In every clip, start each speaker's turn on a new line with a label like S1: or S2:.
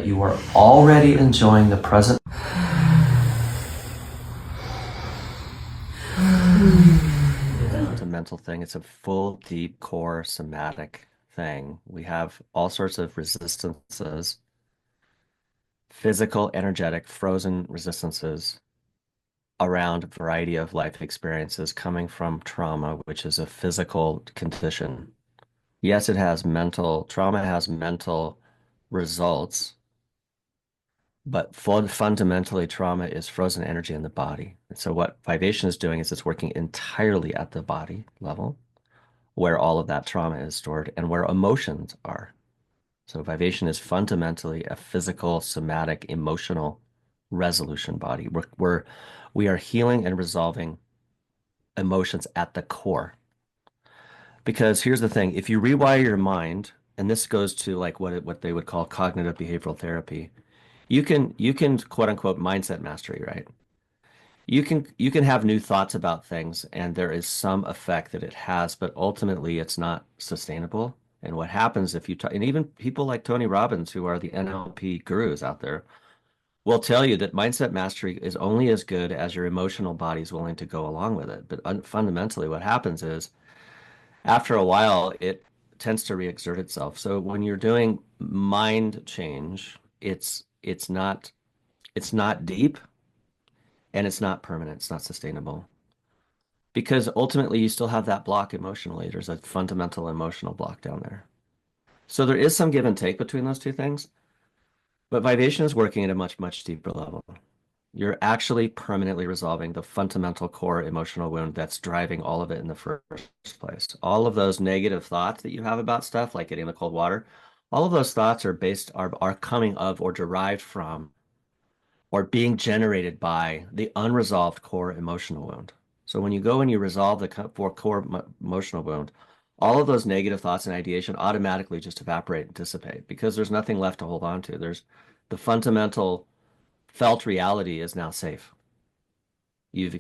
S1: that you are already enjoying the present. It's a mental thing. It's a full, deep core somatic thing. We have all sorts of resistances, physical, energetic, frozen resistances around a variety of life experiences coming from trauma, which is a physical condition. Yes, trauma has mental results, but fundamentally, trauma is frozen energy in the body. And so, what Vivation is doing is it's working entirely at the body level, where all of that trauma is stored and where emotions are. So, Vivation is fundamentally a physical, somatic, emotional resolution body. We are healing and resolving emotions at the core. Because here's the thing, if you rewire your mind, and this goes to like what they would call cognitive behavioral therapy, you can quote unquote mindset mastery, right? You can have new thoughts about things and there is some effect that it has, but ultimately it's not sustainable. And what happens if you talk, and even people like Tony Robbins, who are the NLP gurus out there, will tell you that mindset mastery is only as good as your emotional body is willing to go along with it. But fundamentally, what happens is after a while, it tends to reexert itself. So when you're doing mind change, it's not deep and it's not permanent. It's not sustainable because ultimately you still have that block emotionally. There's a fundamental emotional block down there. So there is some give and take between those two things, but Vivation is working at a much, much deeper level. You're actually permanently resolving the fundamental core emotional wound that's driving all of it in the first place. All of those negative thoughts that you have about stuff, like getting the cold water, all of those thoughts are coming of or derived from or being generated by the unresolved core emotional wound. So when you go and you resolve the core emotional wound, all of those negative thoughts and ideation automatically just evaporate and dissipate because there's nothing left to hold on to. There's the fundamental felt reality is now safe. You've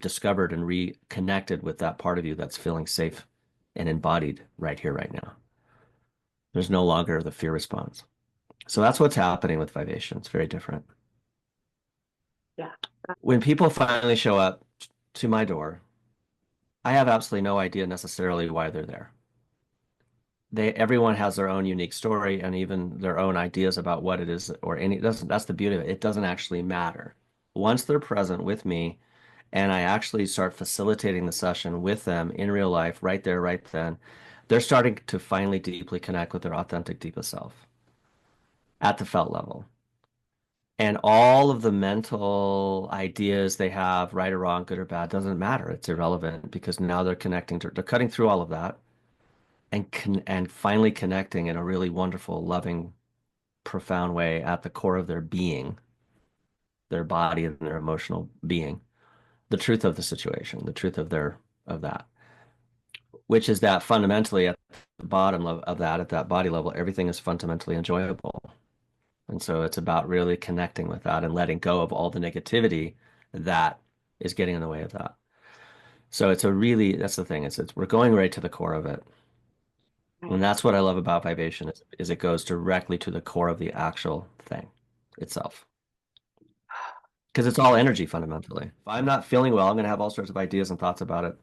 S1: discovered and reconnected with that part of you that's feeling safe and embodied right here, right now. There's no longer the fear response. So that's what's happening with Vivation. It's very different.
S2: Yeah.
S1: When people finally show up to my door, I have absolutely no idea necessarily why they're there. Everyone has their own unique story and even their own ideas about what it is or any doesn't that's the beauty of it. It doesn't actually matter. Once they're present with me and I actually start facilitating the session with them in real life, right there, right then, they're starting to finally deeply connect with their authentic, deepest self at the felt level. And all of the mental ideas they have, right or wrong, good or bad, doesn't matter. It's irrelevant because now they're cutting through all of that and finally connecting in a really wonderful, loving, profound way at the core of their being, their body and their emotional being, the truth of the situation, the truth of that, which is that fundamentally at the bottom of that, at that body level, everything is fundamentally enjoyable. And so it's about really connecting with that and letting go of all the negativity that is getting in the way of that. So that's the thing. We're going right to the core of it. And
S2: Right.
S1: that's what I love about Vivation is it goes directly to the core of the actual thing itself. Because it's all energy fundamentally. If I'm not feeling well, I'm going to have all sorts of ideas and thoughts about it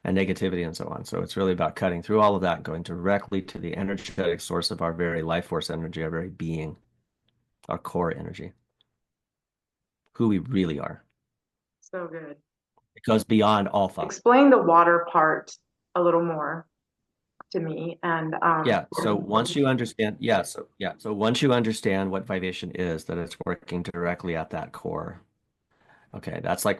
S1: and negativity and so on. So it's really about cutting through all of that and going directly to the energetic source of our very life force energy, our very being, our core energy, who we really are.
S2: So good.
S1: It goes beyond all thought.
S2: Explain the water part a little more to me. And
S1: Yeah. So once you understand, So once you understand what Vivation is, that it's working directly at that core. Okay, that's a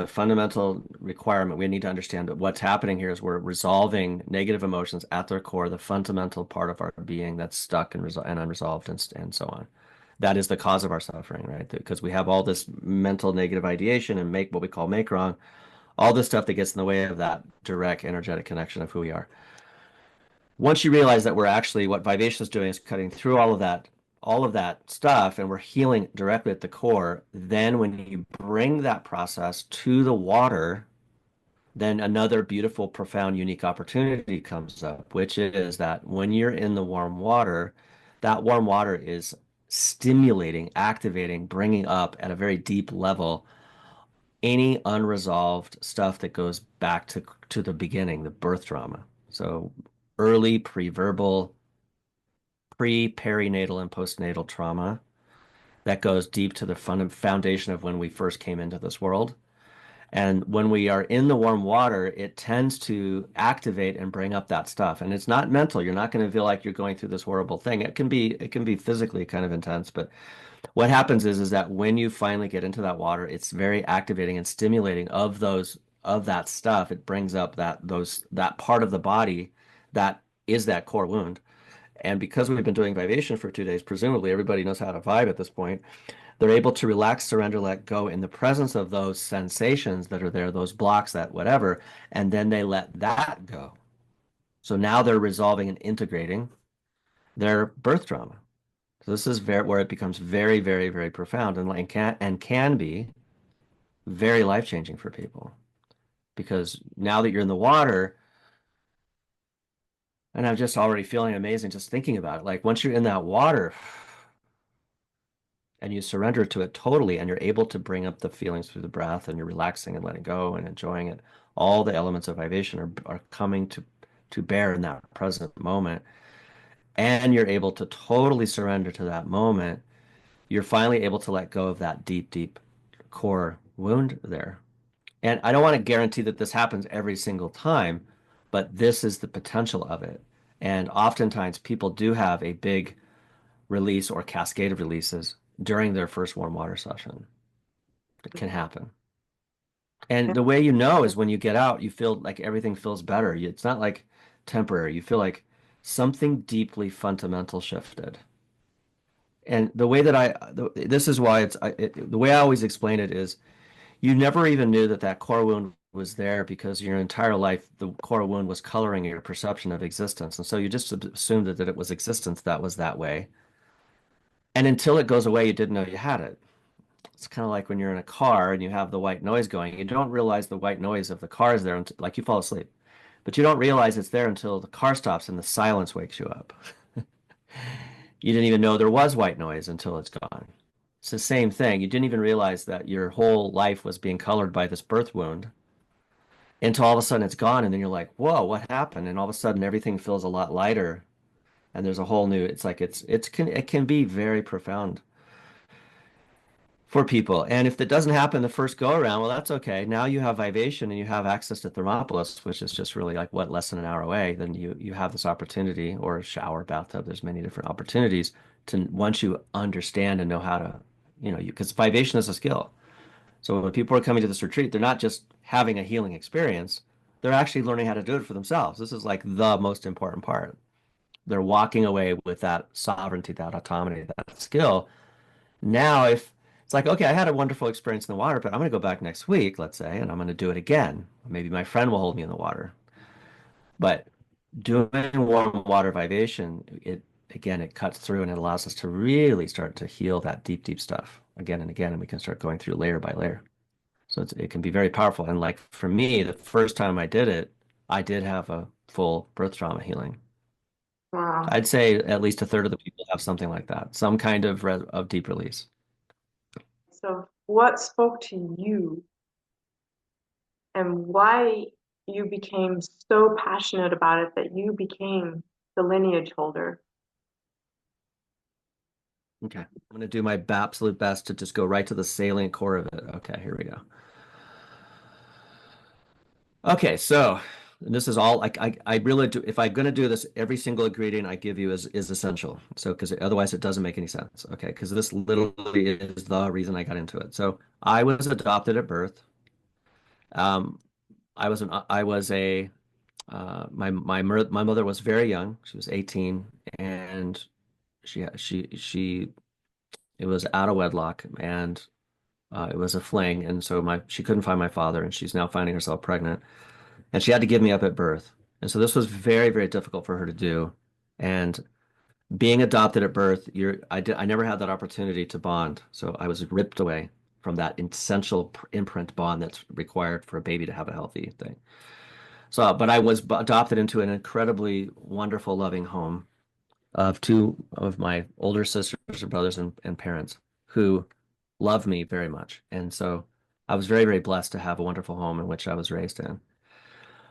S1: fundamental requirement. We need to understand that what's happening here is we're resolving negative emotions at their core, the fundamental part of our being that's stuck and unresolved and so on. That is the cause of our suffering, right? Because we have all this mental negative ideation and make what we call make wrong, all this stuff that gets in the way of that direct energetic connection of who we are. Once you realize that we're actually what Vivation is doing is cutting through all of that stuff and we're healing directly at the core, then when you bring that process to the water, then another beautiful, profound, unique opportunity comes up, which is that when you're in the warm water, that warm water is stimulating, activating, bringing up at a very deep level any unresolved stuff that goes back to the beginning, the birth trauma. So early pre-verbal, pre-perinatal and postnatal trauma that goes deep to the foundation of when we first came into this world. And when we are in the warm water, it tends to activate and bring up that stuff. And it's not mental. You're not going to feel like you're going through this horrible thing. It can be physically kind of intense, but what happens is that when you finally get into that water, it's very activating and stimulating of that stuff. It brings up that part of the body that is that core wound. And because we've been doing vibration for 2 days, presumably everybody knows how to vibe at this point. They're able to relax, surrender, let go in the presence of those sensations that are there, those blocks, that whatever, and then they let that go. So now they're resolving and integrating their birth trauma. So this is where it becomes very, very, very profound and can be very life-changing for people. Because now that you're in the water, and I'm just already feeling amazing just thinking about it. Like once you're in that water and you surrender to it totally, and you're able to bring up the feelings through the breath, and you're relaxing and letting go and enjoying it, all the elements of vibration are coming to bear in that present moment. And you're able to totally surrender to that moment. You're finally able to let go of that deep, deep core wound there. And I don't want to guarantee that this happens every single time, but this is the potential of it. And oftentimes people do have a big release or cascade of releases during their first warm water session. It can happen. And the way you know is when you get out, you feel like everything feels better. It's not like temporary. You feel like something deeply fundamental shifted. And the way that this is why the way I always explain it is you never even knew that that core wound was there because your entire life, the core wound was coloring your perception of existence. And so you just assumed that it was existence that was that way. And until it goes away, you didn't know you had it. It's kind of like when you're in a car and you have the white noise going. You don't realize the white noise of the car is there until, like you fall asleep. But you don't realize it's there until the car stops and the silence wakes you up. You didn't even know there was white noise until it's gone. It's the same thing. You didn't even realize that your whole life was being colored by this birth wound until all of a sudden it's gone, and then you're like, whoa, what happened? And all of a sudden everything feels a lot lighter, and there's a whole new, it's like it can be very profound for people. And if that doesn't happen the first go around, well, that's okay. Now you have Vivation and you have access to Thermopolis, which is just really like what, less than an hour away. Then you have this opportunity, or a shower, bathtub. There's many different opportunities to, once you understand and know how to, because Vivation is a skill. So when people are coming to this retreat, they're not just having a healing experience. They're actually learning how to do it for themselves. This is like the most important part. They're walking away with that sovereignty, that autonomy, that skill. Now, if it's like, okay, I had a wonderful experience in the water, but I'm going to go back next week, let's say, and I'm going to do it again. Maybe my friend will hold me in the water. But doing warm water vibration, it cuts through and it allows us to really start to heal that deep, deep stuff again and again, and we can start going through layer by layer. So it can be very powerful. And like for me, the first time I did it, I did have a full birth trauma healing.
S2: Wow.
S1: I'd say at least a third of the people have something like that, some kind of deep release.
S2: So, what spoke to you and why you became so passionate about it that you became the lineage holder?
S1: Okay, I'm going to do my absolute best to just go right to the salient core of it. Okay, here we go. Okay, so this is all like I really do. If I'm going to do this, every single ingredient I give you is essential. So because otherwise it doesn't make any sense. Okay, because this literally is the reason I got into it. So I was adopted at birth. Um, I was a my mother was very young. She was 18, and she it was out of wedlock, and it was a fling, and so she couldn't find my father, and she's now finding herself pregnant, and she had to give me up at birth, and so this was very, very difficult for her to do. And being adopted at birth, I never had that opportunity to bond, so I was ripped away from that essential imprint bond that's required for a baby to have a healthy thing. So, but I was adopted into an incredibly wonderful, loving home. of two of my older sisters and brothers and parents who loved me very much. And so I was very, very blessed to have a wonderful home in which I was raised in.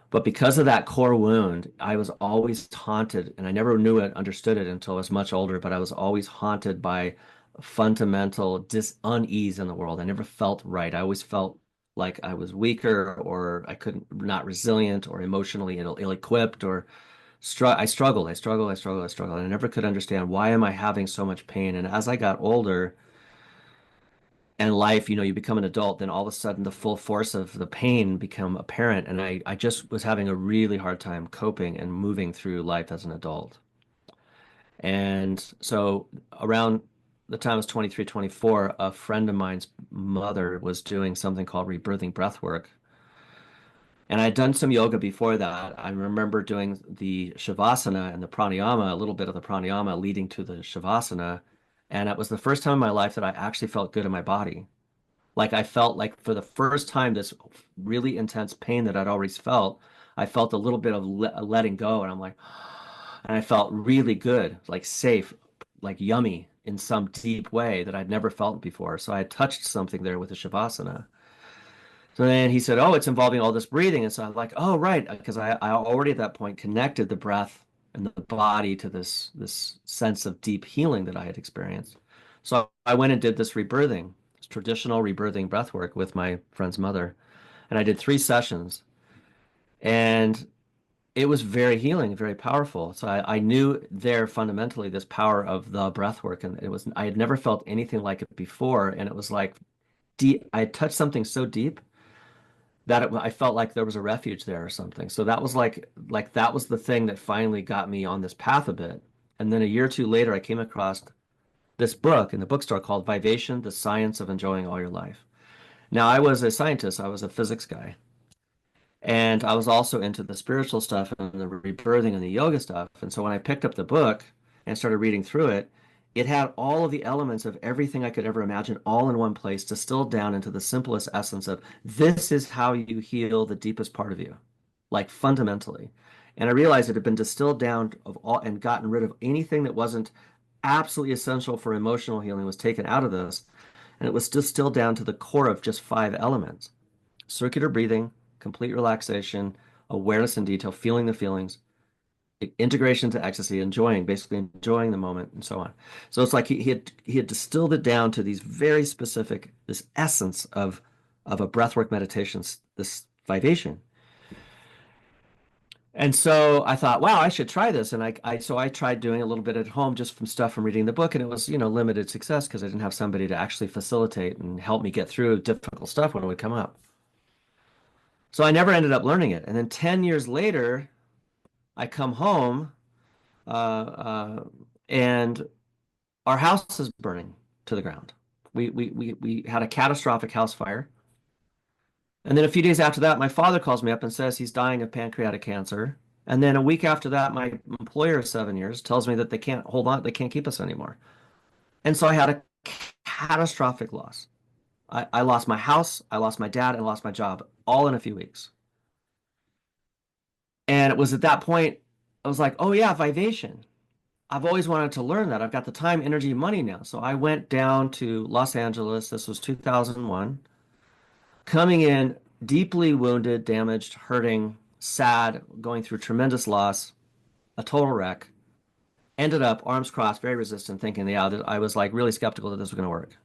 S1: But because of that core wound, I was always haunted, and I never knew it, understood it until I was much older, but I was always haunted by fundamental unease in the world. I never felt right. I always felt like I was weaker or I couldn't, not resilient or emotionally ill-equipped or I struggled. I never could understand why am I having so much pain. And as I got older and life, you become an adult, then all of a sudden the full force of the pain become apparent. And I just was having a really hard time coping and moving through life as an adult. And so around the time I was 23, 24, a friend of mine's mother was doing something called rebirthing breath work. And I had done some yoga before that. I remember doing the shavasana and the pranayama, a little bit of the pranayama leading to the shavasana. And it was the first time in my life that I actually felt good in my body. Like I felt like for the first time, this really intense pain that I'd always felt, I felt a little bit of letting go. And I'm like, and I felt really good, like safe, like yummy in some deep way that I'd never felt before. So I had touched something there with the shavasana. So then he said, "Oh, it's involving all this breathing." And so I'm like, "Oh, right," because I already at that point connected the breath and the body to this sense of deep healing that I had experienced. So I went and did this rebirthing, this traditional rebirthing breath work with my friend's mother, and I did 3 sessions, and it was very healing, very powerful. So I knew there fundamentally this power of the breath work, and I had never felt anything like it before, and it was like deep. I had touched something so deep that I felt like there was a refuge there or something. So that was like that was the thing that finally got me on this path a bit. And then a year or two later, I came across this book in the bookstore called Vivation, The Science of Enjoying All Your Life. Now, I was a scientist, I was a physics guy. And I was also into the spiritual stuff and the rebirthing and the yoga stuff. And so when I picked up the book and started reading through it, it had all of the elements of everything I could ever imagine all in one place, distilled down into the simplest essence of this is how you heal the deepest part of you, like fundamentally. And I realized it had been distilled down of all and gotten rid of anything that wasn't absolutely essential for emotional healing was taken out of this. And it was distilled down to the core of just 5 elements: circular breathing, complete relaxation, awareness in detail, feeling the feelings, integration to ecstasy, basically enjoying the moment, and so on. So it's like he had distilled it down to these very specific, this essence of a breathwork meditation, this vivation. And so I thought, wow, I should try this. And I tried doing a little bit at home just from stuff from reading the book, and it was, limited success because I didn't have somebody to actually facilitate and help me get through difficult stuff when it would come up. So I never ended up learning it. And then 10 years later, I come home uh, uh, and our house is burning to the ground. We had a catastrophic house fire. And then a few days after that, my father calls me up and says he's dying of pancreatic cancer. And then a week after that, my employer of 7 years tells me that they can't hold on, they can't keep us anymore. And so I had a catastrophic loss. I lost my house, I lost my dad, and I lost my job all in a few weeks. And it was at that point, I was like, oh yeah, Vivation. I've always wanted to learn that. I've got the time, energy, money now. So I went down to Los Angeles. This was 2001, coming in deeply wounded, damaged, hurting, sad, going through tremendous loss, a total wreck. Ended up arms crossed, very resistant, thinking, yeah, I was like really skeptical that this was going to work.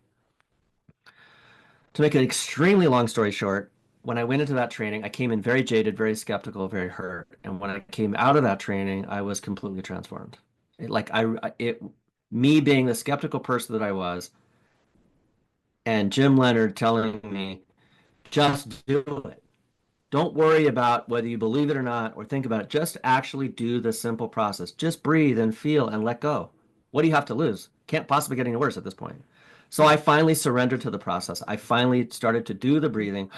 S1: To make an extremely long story short, when I went into that training, I came in very jaded, very skeptical, very hurt. And when I came out of that training, I was completely transformed. Me being the skeptical person that I was, and Jim Leonard telling me, just do it. Don't worry about whether you believe it or not, or think about it. Just actually do the simple process. Just breathe and feel and let go. What do you have to lose? Can't possibly get any worse at this point. So I finally surrendered to the process. I finally started to do the breathing,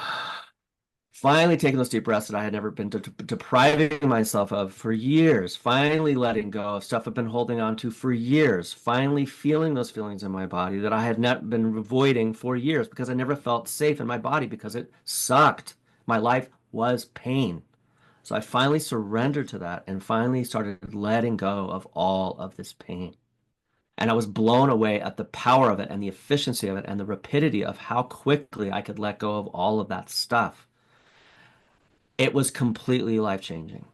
S1: finally taking those deep breaths that I had never been depriving myself of for years, finally letting go of stuff I've been holding on to for years, finally feeling those feelings in my body that I had not been avoiding for years because I never felt safe in my body because it sucked. My life was pain. So I finally surrendered to that and finally started letting go of all of this pain. And I was blown away at the power of it and the efficiency of it and the rapidity of how quickly I could let go of all of that stuff. It was completely life-changing,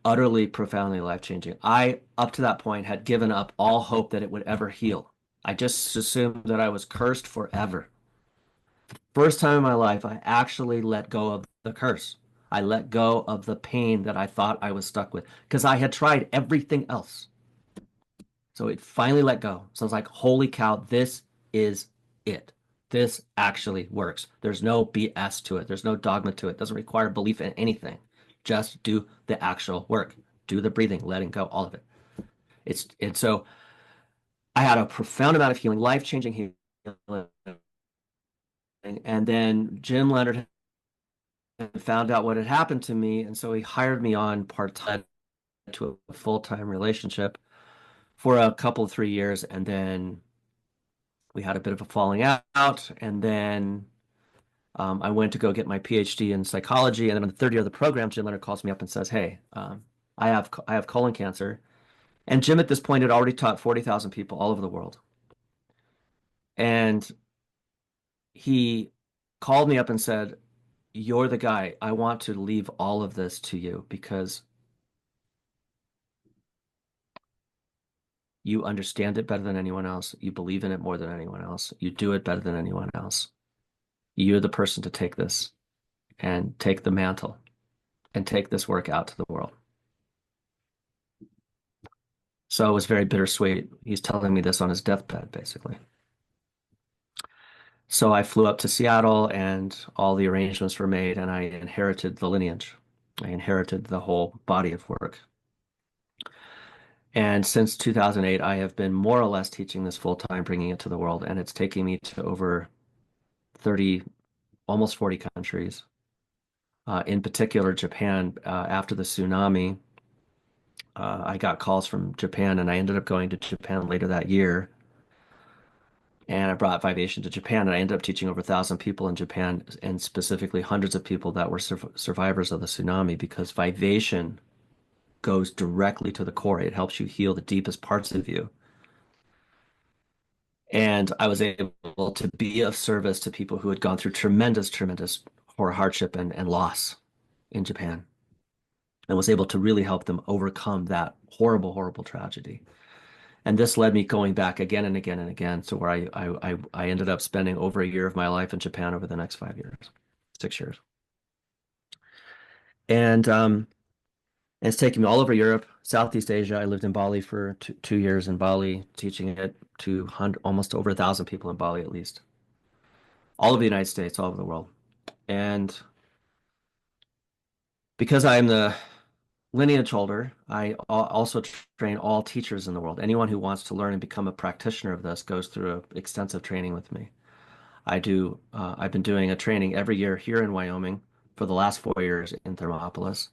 S1: utterly, profoundly life-changing. I, up to that point, had given up all hope that it would ever heal. I just assumed that I was cursed forever. First time in my life, I actually let go of the curse. I let go of the pain that I thought I was stuck with because I had tried everything else. So it finally let go. So I was like, holy cow, this is it. This actually works. There's no BS to it. There's no dogma to it. It doesn't require belief in anything. Just do the actual work. Do the breathing, letting go, all of it. So I had a profound amount of healing, life-changing healing. And then Jim Leonard found out what had happened to me, and so he hired me on part-time to a full-time relationship for a couple of 3 years, and then we had a bit of a falling out, and then I went to go get my PhD in psychology, and then on the third year of the program, Jim Leonard calls me up and says, "Hey, I have colon cancer," and Jim at this point had already taught 40,000 people all over the world, and he called me up and said, "You're the guy. I want to leave all of this to you because you understand it better than anyone else. You believe in it more than anyone else. You do it better than anyone else. You're the person to take this and take the mantle and take this work out to the world." So it was very bittersweet. He's telling me this on his deathbed, basically. So I flew up to Seattle and all the arrangements were made, and I inherited the lineage. I inherited the whole body of work. And since 2008, I have been more or less teaching this full time, bringing it to the world, and it's taking me to over 30, almost 40 countries. In particular, Japan, after the tsunami, I got calls from Japan, and I ended up going to Japan later that year. And I brought Vivation to Japan, and I ended up teaching over 1,000 people in Japan, and specifically hundreds of people that were survivors of the tsunami, because Vivation goes directly to the core. It helps you heal the deepest parts of you. And I was able to be of service to people who had gone through tremendous, tremendous hardship and loss in Japan, and was able to really help them overcome that horrible, horrible tragedy. And this led me going back again and again and again to where I ended up spending over a year of my life in Japan over the next 5 years, 6 years. And it's taken me all over Europe, Southeast Asia. I lived in Bali for 2 years in Bali, teaching it to almost over 1,000 people in Bali at least. All over the United States, all over the world. And because I'm the lineage holder, I also train all teachers in the world. Anyone who wants to learn and become a practitioner of this goes through extensive training with me. I've been doing a training every year here in Wyoming for the last 4 years in Thermopolis.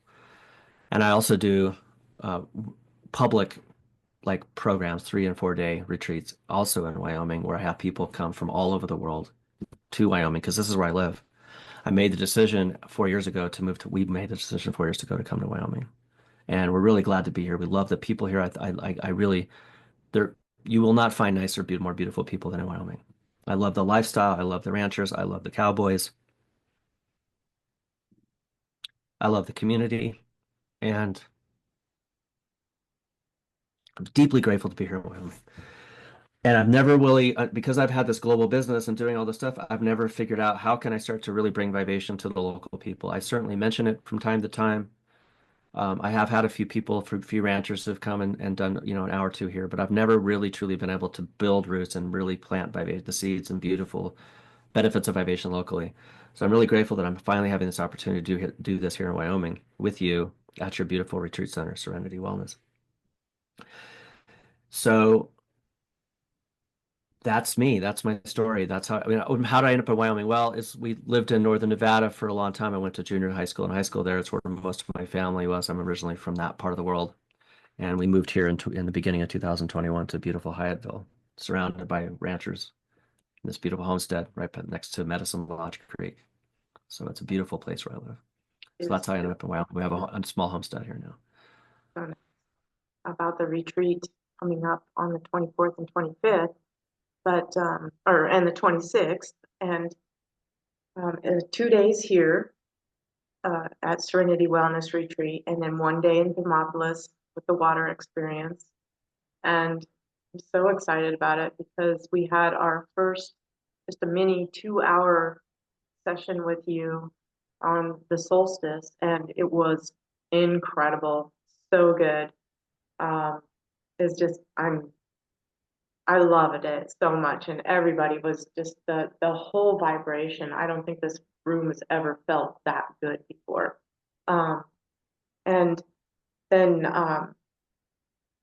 S1: And I also do uh, public like programs, 3 and 4 day retreats also in Wyoming, where I have people come from all over the world to Wyoming because this is where I live. I made the decision 4 years ago to move to, we made the decision 4 years ago to come to Wyoming. And we're really glad to be here. We love the people here. I really, there, you will not find nicer, more beautiful people than in Wyoming. I love the lifestyle. I love the ranchers. I love the cowboys. I love the community. And I'm deeply grateful to be here in Wyoming. And I've never really, because I've had this global business and doing all this stuff, I've never figured out how can I start to really bring Vivation to the local people. I certainly mention it from time to time. I have had a few people, a few ranchers have come and done, an hour or two here, but I've never really truly been able to build roots and really plant the seeds and beautiful benefits of Vivation locally. So I'm really grateful that I'm finally having this opportunity to do this here in Wyoming with you at your beautiful retreat center, Serenity Wellness. So that's me. That's my story. That's how did I end up in Wyoming? Well, we lived in northern Nevada for a long time. I went to junior high school and high school there. It's where most of my family was. I'm originally from that part of the world. And we moved here in the beginning of 2021 to beautiful Hyattville, surrounded by ranchers in this beautiful homestead right next to Medicine Lodge Creek. So it's a beautiful place where I live. So
S2: is
S1: that's how I ended up in Wyoming. We have a small homestead here now.
S2: so nice. About the retreat coming up on the 24th and 25th, but or and the 26th, and 2 days here at Serenity Wellness Retreat, and then 1 day in Thermopolis with the water experience. And I'm so excited about it because we had our first, just a mini 2 hour session with you on the solstice, and it was incredible. So good. Um, it's just, I loved it so much, and everybody was just the whole vibration. I don't think this room has ever felt that good before. Um, and then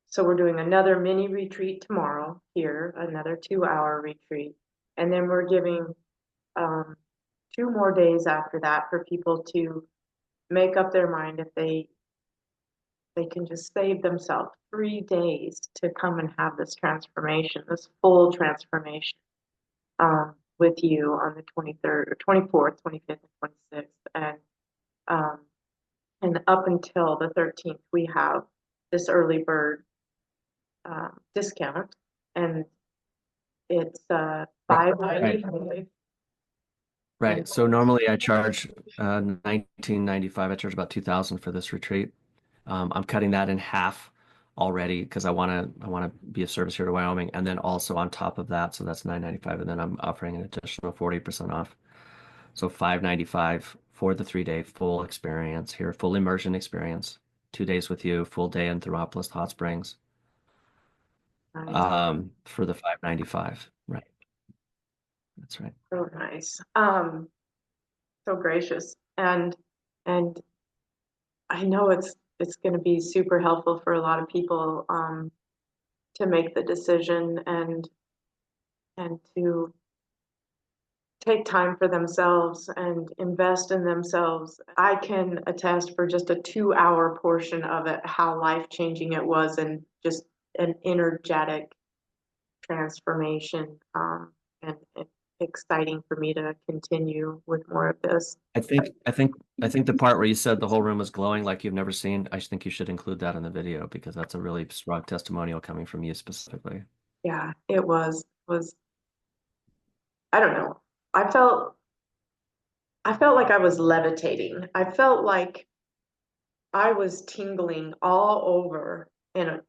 S2: so we're doing another mini retreat tomorrow here, another 2 hour retreat. And then we're giving 2 more days after that for people to make up their mind if they can just save themselves 3 days to come and have this transformation, this full transformation with you on the 23rd or 24th, 25th, and 26th. Um, and up until the 13th, we have this early bird discount, and it's
S1: Right.
S2: five
S1: Right.
S2: ninety five. And
S1: Right. So normally I charge 1995. I charge about 2000 for this retreat. I'm cutting that in half already because I want to be of service here to Wyoming, and then also on top of that, so that's 995, and then I'm offering an additional 40% off. So 595 for the 3 day full experience here, full immersion experience, 2 days with you, full day in Thermopolis Hot Springs,
S2: nice,
S1: for the 595. Right. That's right.
S2: so nice, so gracious, and I know it's going to be super helpful for a lot of people to make the decision and to take time for themselves and invest in themselves. I can attest for just a 2 hour portion of it how life changing it was, and just an energetic transformation. And exciting for me to continue with more of this.
S1: I think the part where you said the whole room was glowing like you've never seen, I think you should include that in the video because that's a really strong testimonial coming from you specifically.
S2: Yeah, it was I don't know. I felt I felt like I was levitating. I felt like I was tingling all over in a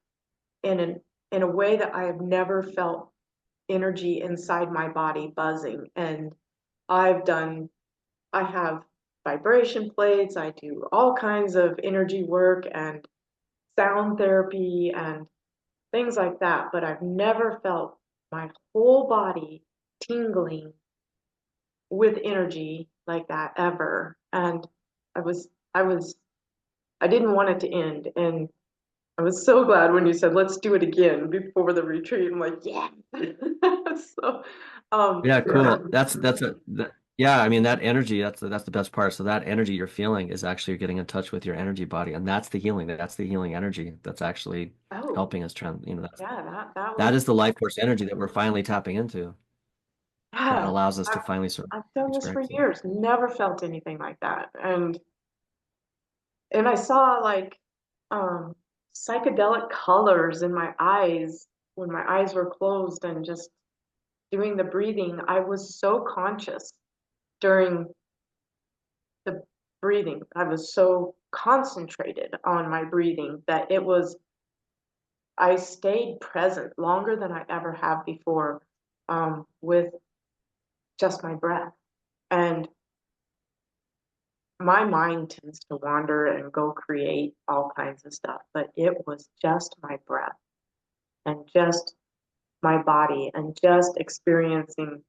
S2: in a way that I have never felt energy inside my body buzzing. And I've done I have vibration plates, I do all kinds of energy work and sound therapy and things like that, but I've never felt my whole body tingling with energy like that ever. And I was I was I didn't want it to end. And I was so glad when you said, let's do it again before the retreat. I'm like, yeah. So,
S1: Yeah,
S2: yeah.
S1: cool. Yeah, I mean that energy, that's the best part. So that energy you're feeling is actually you're getting in touch with your energy body, and that's the healing. That's the healing energy that's actually
S2: Oh,
S1: helping us
S2: yeah, that
S1: that
S2: was,
S1: is the life force energy that we're finally tapping into that
S2: yeah.
S1: allows us
S2: I,
S1: to finally sort of
S2: I've done this for
S1: experience it.
S2: years, never felt anything like that. And I saw like um psychedelic colors in my eyes when my eyes were closed, and just doing the breathing. I was so conscious during the breathing. I was so concentrated on my breathing that I stayed present longer than I ever have before, with just my breath. And my mind tends to wander and go create all kinds of stuff, but it was just my breath and just my body and just experiencing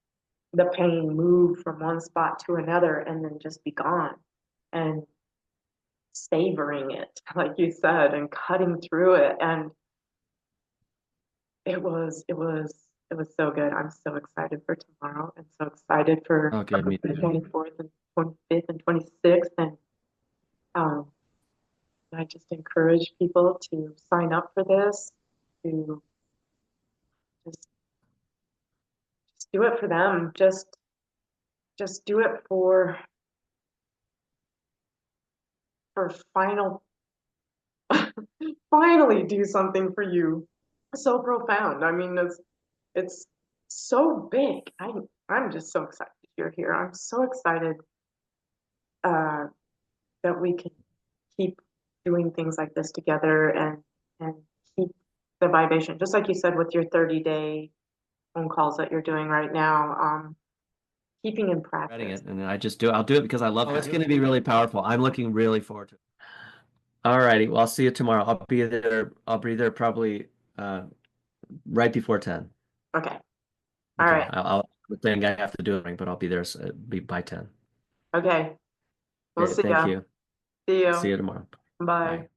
S2: the pain move from one spot to another and then just be gone, and savoring it, like you said, and cutting through it. And it was so good. I'm so excited for tomorrow, and so excited for
S1: Oh, good, me
S2: the
S1: too.
S2: 24th and 25th and 26th. And um, I just encourage people to sign up for this, to just just do it for them. Just do it for for finally do something for you so profound. I mean, it's so big. I'm just so excited you're here. I'm so excited uh, that we can keep doing things like this together and keep the vibration, just like you said with your 30-day phone calls that you're doing right now. Keeping in
S1: Writing
S2: practice.
S1: it, and I'll do it because I love it. It's going to be really powerful. I'm looking really forward to it. All righty. Well, I'll see you tomorrow. I'll be there. I'll be there probably right before 10.
S2: Okay. All
S1: Okay.
S2: right.
S1: I'll the thing I have to do it, but I'll be there be by 10.
S2: Okay. We'll
S1: Okay,
S2: see
S1: thank
S2: ya.
S1: you.
S2: See
S1: See
S2: you.
S1: you tomorrow.
S2: Bye.
S1: Bye.